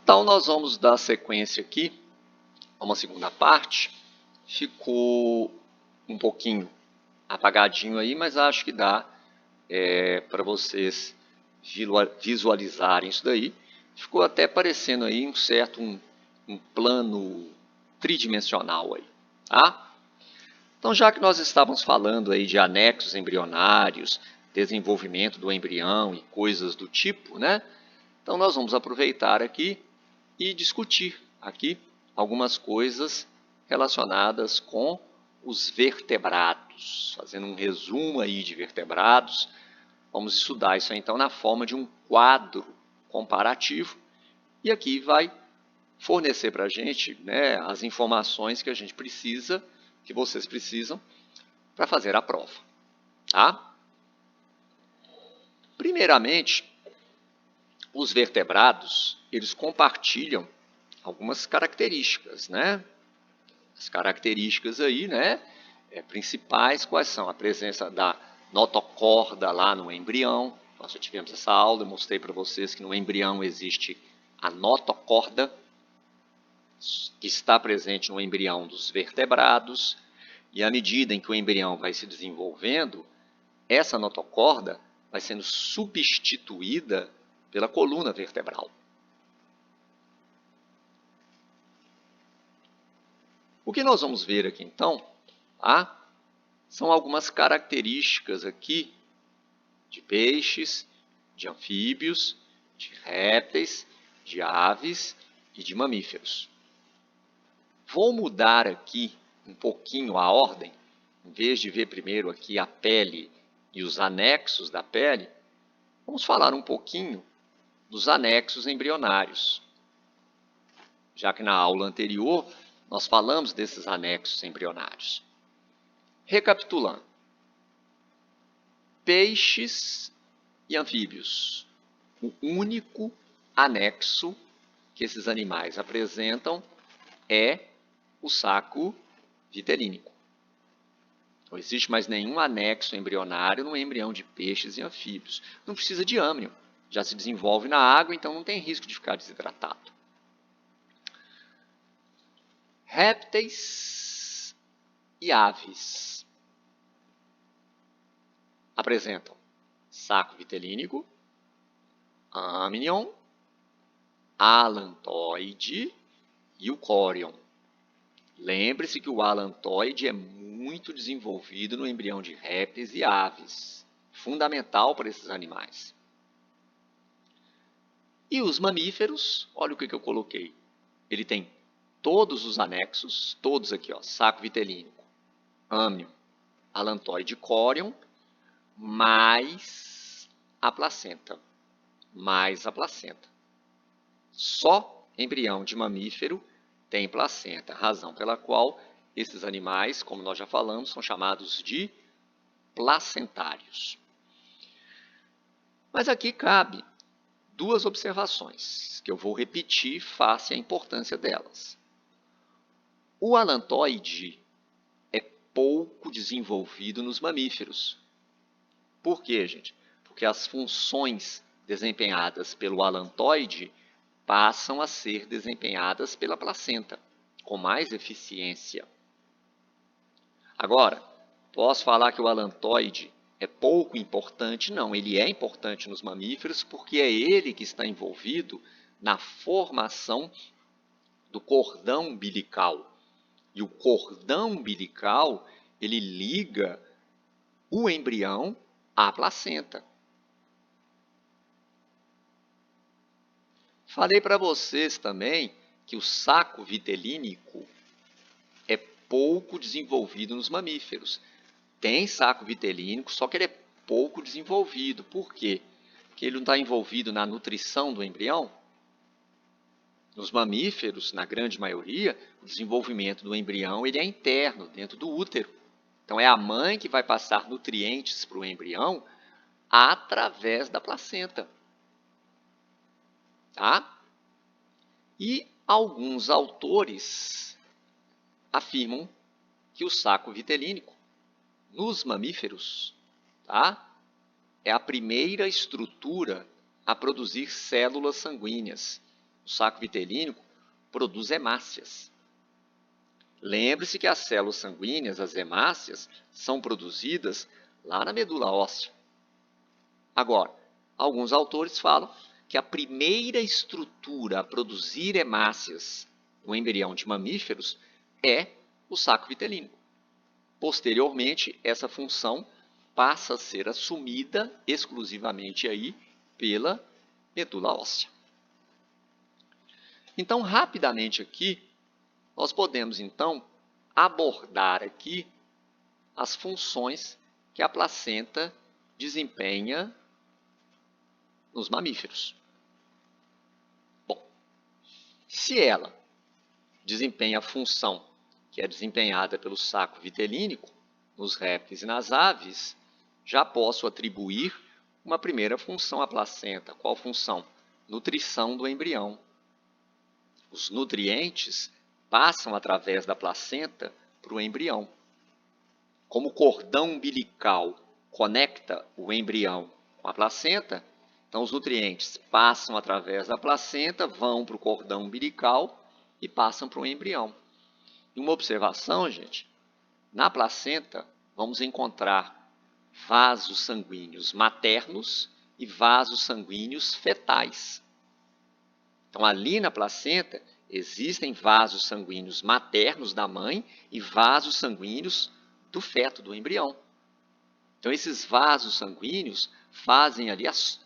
Então, nós vamos dar sequência aqui a uma segunda parte. Ficou um pouquinho apagadinho aí, mas acho que dá para vocês visualizarem isso daí. Ficou até parecendo aí um plano tridimensional aí, tá? Então, já que nós estávamos falando aí de anexos embrionários, desenvolvimento do embrião e coisas do tipo, né? Então, nós vamos aproveitar aqui e discutir aqui algumas coisas relacionadas com os vertebrados. Fazendo um resumo aí de vertebrados, vamos estudar isso aí, então na forma de um quadro comparativo, e aqui vai fornecer para a gente, né, as informações que a gente precisa, que vocês precisam, para fazer a prova. Tá? Primeiramente, os vertebrados, eles compartilham algumas características, né? As características aí, né, principais, quais são? A presença da notocorda lá no embrião. Nós já tivemos essa aula, eu mostrei para vocês que no embrião existe a notocorda, que está presente no embrião dos vertebrados, e à medida em que o embrião vai se desenvolvendo, essa notocorda vai sendo substituída pela coluna vertebral. O que nós vamos ver aqui então, tá? São algumas características aqui de peixes, de anfíbios, de répteis, de aves e de mamíferos. Vou mudar aqui um pouquinho a ordem, em vez de ver primeiro aqui a pele e os anexos da pele, vamos falar um pouquinho dos anexos embrionários. Já que na aula anterior nós falamos desses anexos embrionários. Recapitulando. Peixes e anfíbios. O único anexo que esses animais apresentam é o saco vitelínico. Não existe mais nenhum anexo embrionário no embrião de peixes e anfíbios. Não precisa de âmnio. Já se desenvolve na água, então não tem risco de ficar desidratado. Répteis e aves apresentam saco vitelínico, âmnion, alantoide e o córion. Lembre-se que o alantoide é muito desenvolvido no embrião de répteis e aves, fundamental para esses animais. E os mamíferos, olha o que eu coloquei. Ele tem todos os anexos, todos aqui, ó, saco vitelínico, âmnion, alantoide e córion, mais a placenta. Mais a placenta. Só embrião de mamífero tem placenta, razão pela qual esses animais, como nós já falamos, são chamados de placentários. Mas aqui cabe duas observações, que eu vou repetir face à importância delas. O alantoide é pouco desenvolvido nos mamíferos. Por quê, gente? Porque as funções desempenhadas pelo alantoide passam a ser desempenhadas pela placenta, com mais eficiência. Agora, posso falar que o alantoide é pouco importante? Não, ele é importante nos mamíferos porque é ele que está envolvido na formação do cordão umbilical. E o cordão umbilical, ele liga o embrião à placenta. Falei para vocês também que o saco vitelínico é pouco desenvolvido nos mamíferos. Tem saco vitelínico, só que ele é pouco desenvolvido. Por quê? Porque ele não está envolvido na nutrição do embrião. Nos mamíferos, na grande maioria, o desenvolvimento do embrião ele é interno, dentro do útero. Então, é a mãe que vai passar nutrientes para o embrião através da placenta. Tá? E alguns autores afirmam que o saco vitelínico, nos mamíferos, tá, é a primeira estrutura a produzir células sanguíneas. o saco vitelínico, produz hemácias. Lembre-se que as células sanguíneas, as hemácias, são produzidas lá na medula óssea. Agora, alguns autores falam que a primeira estrutura a produzir hemácias no embrião de mamíferos é o saco vitelínico. Posteriormente, essa função passa a ser assumida exclusivamente aí pela medula óssea. Então, rapidamente aqui, nós podemos então abordar aqui as funções que a placenta desempenha nos mamíferos. Bom, se ela desempenha a função que é desempenhada pelo saco vitelínico nos répteis e nas aves, já posso atribuir uma primeira função à placenta. Qual função? Nutrição do embrião. Os nutrientes passam através da placenta para o embrião. Como o cordão umbilical conecta o embrião com a placenta, então os nutrientes passam através da placenta, vão para o cordão umbilical e passam para o embrião. E uma observação, gente, na placenta vamos encontrar vasos sanguíneos maternos e vasos sanguíneos fetais. Então, ali na placenta existem vasos sanguíneos maternos da mãe e vasos sanguíneos do feto, do embrião. Então, esses vasos sanguíneos fazem ali as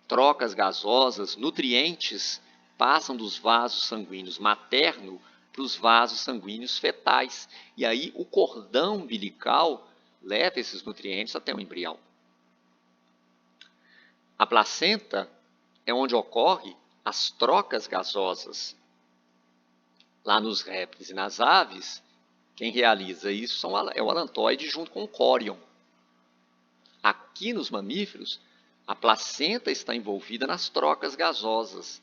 trocas gasosas, nutrientes passam dos vasos sanguíneos maternos para os vasos sanguíneos fetais. E aí o cordão umbilical leva esses nutrientes até o embrião. A placenta é onde ocorrem as trocas gasosas. Lá nos répteis e nas aves, quem realiza isso é o alantoide junto com o córion. Aqui nos mamíferos, a placenta está envolvida nas trocas gasosas.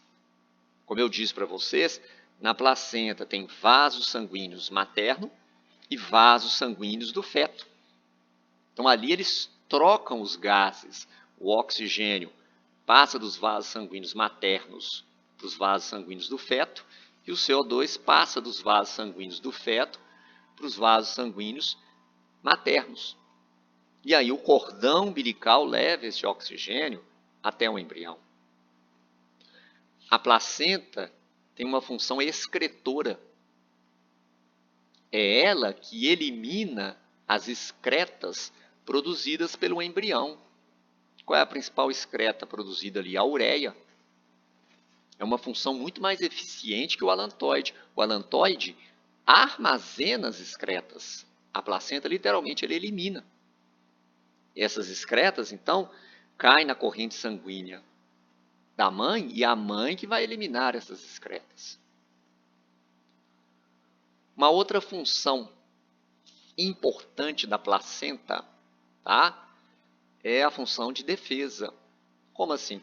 Como eu disse para vocês, na placenta tem vasos sanguíneos materno e vasos sanguíneos do feto. Então, ali eles trocam os gases. O oxigênio passa dos vasos sanguíneos maternos para os vasos sanguíneos do feto e o CO2 passa dos vasos sanguíneos do feto para os vasos sanguíneos maternos. E aí o cordão umbilical leva esse oxigênio até o embrião. A placenta tem uma função excretora. É ela que elimina as excretas produzidas pelo embrião. Qual é a principal excreta produzida ali? A ureia. É uma função muito mais eficiente que o alantoide. O alantoide armazena as excretas. A placenta, literalmente, ele elimina. Essas excretas, então, caem na corrente sanguínea da mãe e a mãe que vai eliminar essas excretas. Uma outra função importante da placenta, tá? É a função de defesa. Como assim?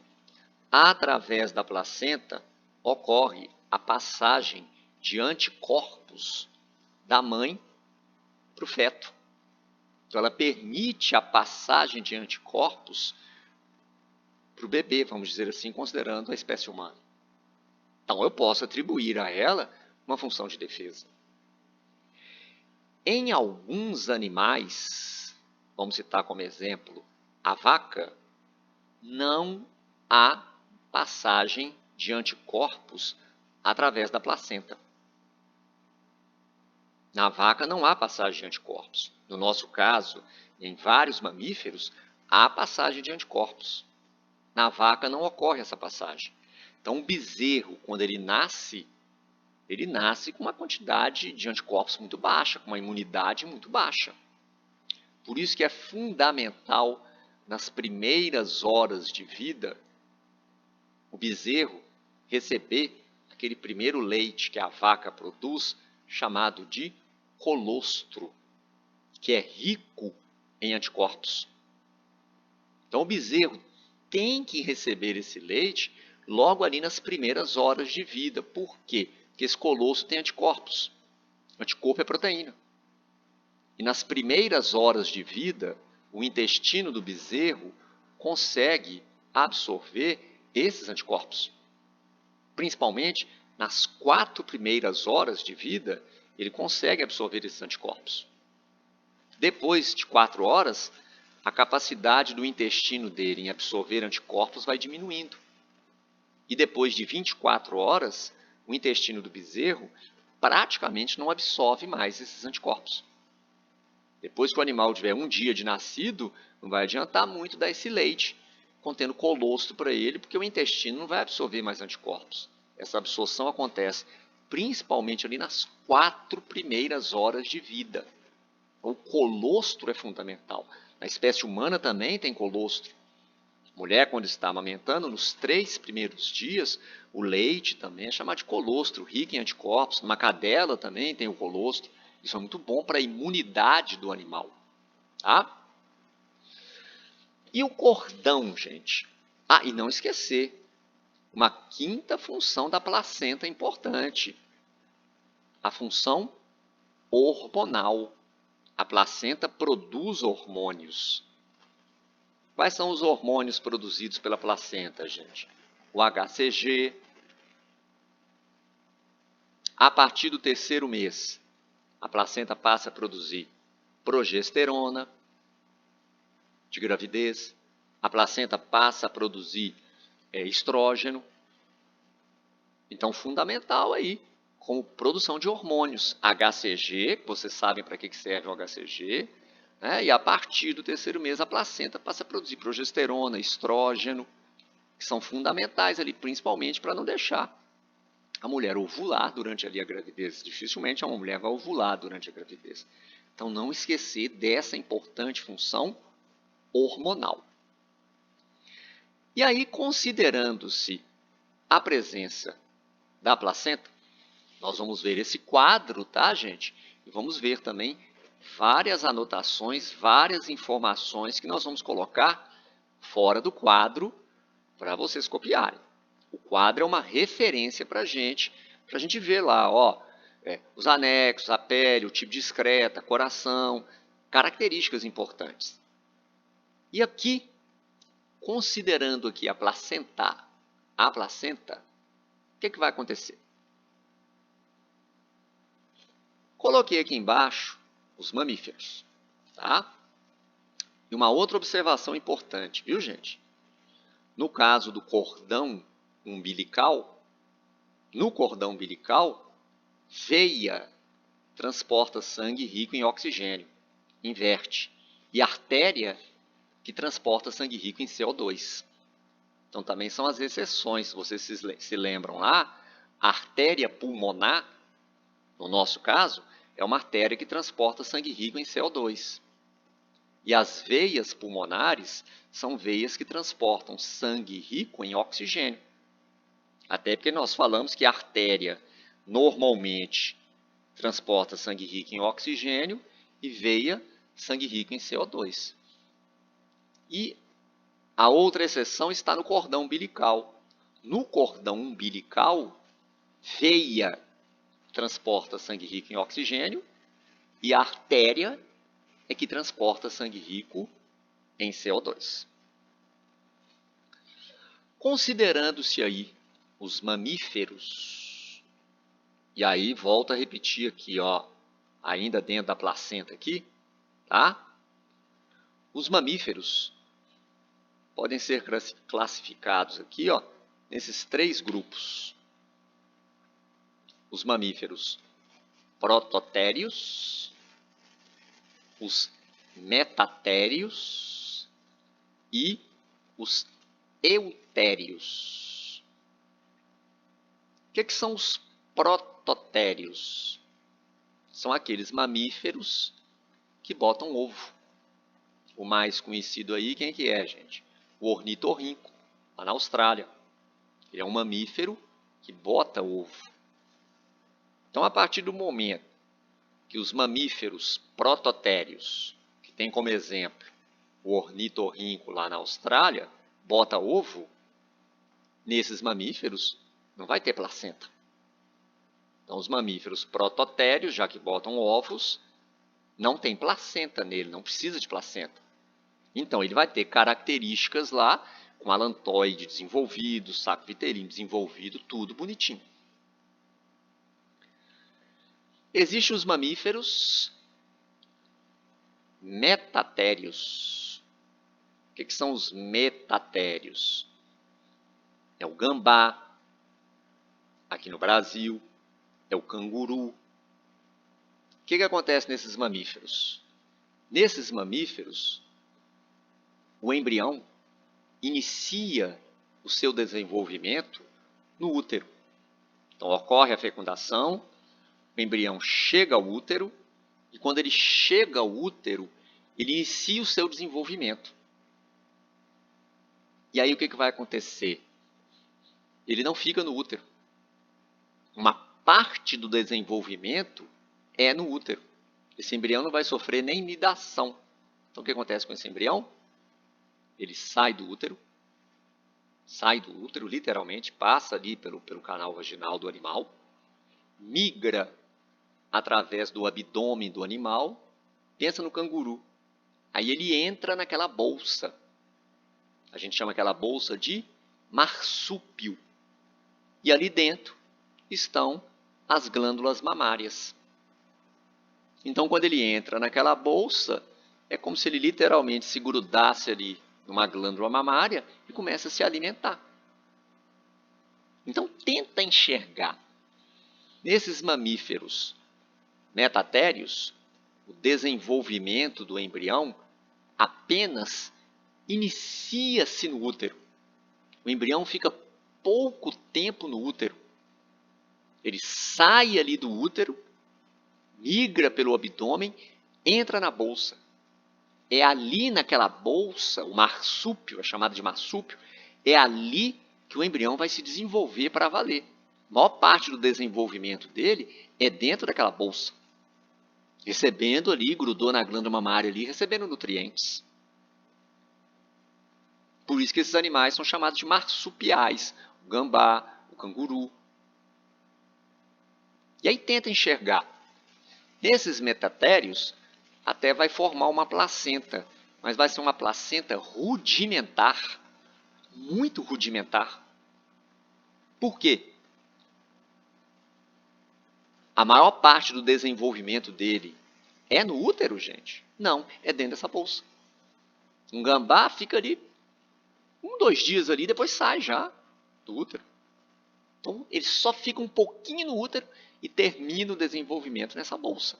Através da placenta ocorre a passagem de anticorpos da mãe para o feto. Então, ela permite a passagem de anticorpos para o bebê, vamos dizer assim, considerando a espécie humana. Então, eu posso atribuir a ela uma função de defesa. Em alguns animais, vamos citar como exemplo a vaca, não há passagem de anticorpos através da placenta. Na vaca não há passagem de anticorpos. No nosso caso, em vários mamíferos, há passagem de anticorpos. Na vaca não ocorre essa passagem. Então, o bezerro, quando ele nasce com uma quantidade de anticorpos muito baixa, com uma imunidade muito baixa. Por isso que é fundamental, nas primeiras horas de vida, o bezerro receber aquele primeiro leite que a vaca produz, chamado de colostro, que é rico em anticorpos. Então, o bezerro tem que receber esse leite logo ali nas primeiras horas de vida. Por quê? Porque esse colostro tem anticorpos. Anticorpo é proteína. E nas primeiras horas de vida, o intestino do bezerro consegue absorver esses anticorpos. principalmente nas 4 primeiras horas de vida, ele consegue absorver esses anticorpos. Depois de 4 horas, a capacidade do intestino dele em absorver anticorpos vai diminuindo. E depois de 24 horas, o intestino do bezerro praticamente não absorve mais esses anticorpos. Depois que o animal tiver 1 dia de nascido, não vai adiantar muito dar esse leite contendo colostro para ele, porque o intestino não vai absorver mais anticorpos. Essa absorção acontece principalmente ali nas 4 primeiras horas de vida. O colostro é fundamental. Na espécie humana também tem colostro. A mulher, quando está amamentando, nos 3 primeiros dias, o leite também é chamado de colostro, rico em anticorpos. Numa cadela também tem o colostro. Isso é muito bom para a imunidade do animal. Tá? E o cordão, gente? E não esquecer, uma 5ª função da placenta importante. A função hormonal. A placenta produz hormônios. Quais são os hormônios produzidos pela placenta, gente? O HCG. A partir do 3º mês, a placenta passa a produzir progesterona de gravidez. A placenta passa a produzir estrógeno. Então, fundamental aí, como produção de hormônios. HCG, que vocês sabem para que serve o HCG, né? E a partir do 3º mês a placenta passa a produzir progesterona, estrógeno, que são fundamentais ali, principalmente para não deixar a mulher ovular durante ali a gravidez. Dificilmente uma mulher vai ovular durante a gravidez. Então, não esquecer dessa importante função hormonal. E aí, considerando-se a presença da placenta, nós vamos ver esse quadro, tá, gente? E vamos ver também várias anotações, várias informações que nós vamos colocar fora do quadro para vocês copiarem. O quadro é uma referência para a gente ver lá, ó, os anexos, a pele, o tipo de excreta, coração, características importantes. E aqui, considerando aqui a placenta, o que vai acontecer? Coloquei aqui embaixo os mamíferos, tá? E uma outra observação importante, viu, gente? No caso do cordão umbilical, veia transporta sangue rico em oxigênio, inverte, e artéria que transporta sangue rico em CO2. Então, também são as exceções. Vocês se lembram lá, a artéria pulmonar, no nosso caso, é uma artéria que transporta sangue rico em CO2. E as veias pulmonares são veias que transportam sangue rico em oxigênio. Até porque nós falamos que a artéria normalmente transporta sangue rico em oxigênio e veia sangue rico em CO2. E a outra exceção está no cordão umbilical. No cordão umbilical, veia transporta sangue rico em oxigênio e a artéria é que transporta sangue rico em CO2. Considerando-se aí os mamíferos, e aí volto a repetir aqui, ó, ainda dentro da placenta aqui, tá? Os mamíferos podem ser classificados aqui, ó, nesses 3 grupos. Os mamíferos prototérios, os metatérios e os eutérios. O que são os prototérios? São aqueles mamíferos que botam ovo. O mais conhecido aí, quem que é, gente? O ornitorrinco, lá na Austrália. Ele é um mamífero que bota ovo. Então, a partir do momento que os mamíferos prototérios, que tem como exemplo o ornitorrinco lá na Austrália, bota ovo, nesses mamíferos não vai ter placenta. Então, os mamíferos prototérios, já que botam ovos, não tem placenta nele, não precisa de placenta. Então, ele vai ter características lá com alantoide desenvolvido, saco vitelino desenvolvido, tudo bonitinho. Existem os mamíferos metatérios. O que são os metatérios? É o gambá, aqui no Brasil, é o canguru. O que acontece nesses mamíferos? Nesses mamíferos, o embrião inicia o seu desenvolvimento no útero. Então, ocorre a fecundação, o embrião chega ao útero, e quando ele chega ao útero, ele inicia o seu desenvolvimento. E aí o que vai acontecer? Ele não fica no útero. Uma parte do desenvolvimento é no útero. Esse embrião não vai sofrer nem nidação. Então o que acontece com esse embrião? Ele sai do útero literalmente, passa ali pelo canal vaginal do animal, migra através do abdômen do animal, pensa no canguru. Aí ele entra naquela bolsa. A gente chama aquela bolsa de marsúpio. E ali dentro estão as glândulas mamárias. Então, quando ele entra naquela bolsa, é como se ele literalmente se grudasse ali numa glândula mamária e começa a se alimentar. Então, tenta enxergar. Nesses mamíferos metatérios, o desenvolvimento do embrião apenas inicia-se no útero. O embrião fica pouco tempo no útero. Ele sai ali do útero, migra pelo abdômen, entra na bolsa. É ali naquela bolsa, o marsúpio, é chamado de marsúpio, é ali que o embrião vai se desenvolver para valer. A maior parte do desenvolvimento dele é dentro daquela bolsa. Recebendo ali, grudou na glândula mamária ali, recebendo nutrientes. Por isso que esses animais são chamados de marsupiais, o gambá, o canguru. E aí tenta enxergar. Nesses metatérios, até vai formar uma placenta, mas vai ser uma placenta rudimentar, muito rudimentar. Por quê? A maior parte do desenvolvimento dele é no útero, gente? Não, é dentro dessa bolsa. Um gambá fica ali 2 dias ali, depois sai já do útero. Então, ele só fica um pouquinho no útero e termina o desenvolvimento nessa bolsa.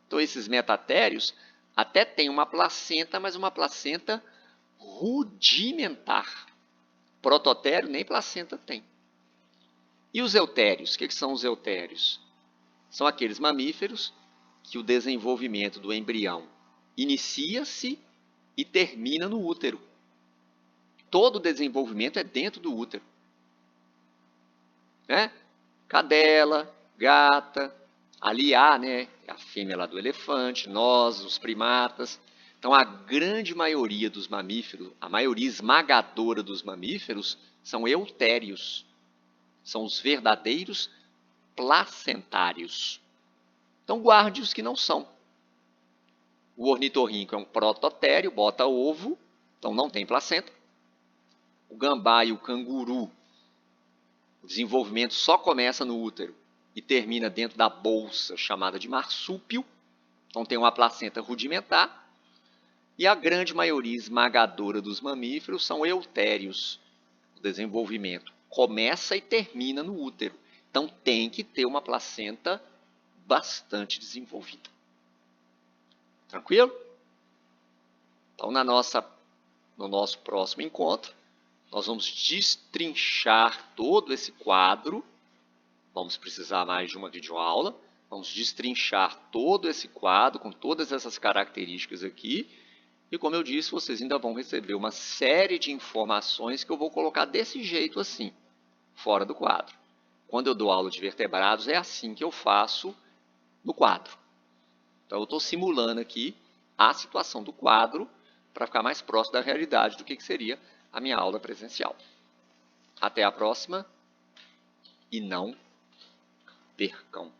Então, esses metatérios até têm uma placenta, mas uma placenta rudimentar. Prototério nem placenta tem. E os eutérios? O que são os eutérios? São aqueles mamíferos que o desenvolvimento do embrião inicia-se e termina no útero. Todo o desenvolvimento é dentro do útero. Né? Cadela, gata, ali há, né, a fêmea lá do elefante, nós, os primatas. Então, a grande maioria dos mamíferos, a maioria esmagadora dos mamíferos, são eutérios. São os verdadeiros placentários. Então, guarde os que não são. O ornitorrinco é um prototério, bota ovo, então não tem placenta. O gambá e o canguru, o desenvolvimento só começa no útero e termina dentro da bolsa chamada de marsúpio, então tem uma placenta rudimentar. E a grande maioria esmagadora dos mamíferos são eutérios. O desenvolvimento começa e termina no útero, então tem que ter uma placenta bastante desenvolvida. Tranquilo? Então, no nosso próximo encontro, nós vamos destrinchar todo esse quadro. Vamos precisar mais de uma videoaula. Vamos destrinchar todo esse quadro com todas essas características aqui. E como eu disse, vocês ainda vão receber uma série de informações que eu vou colocar desse jeito assim, fora do quadro. Quando eu dou aula de vertebrados, é assim que eu faço no quadro. Então, eu estou simulando aqui a situação do quadro para ficar mais próximo da realidade do que seria a minha aula presencial. Até a próxima e não percam!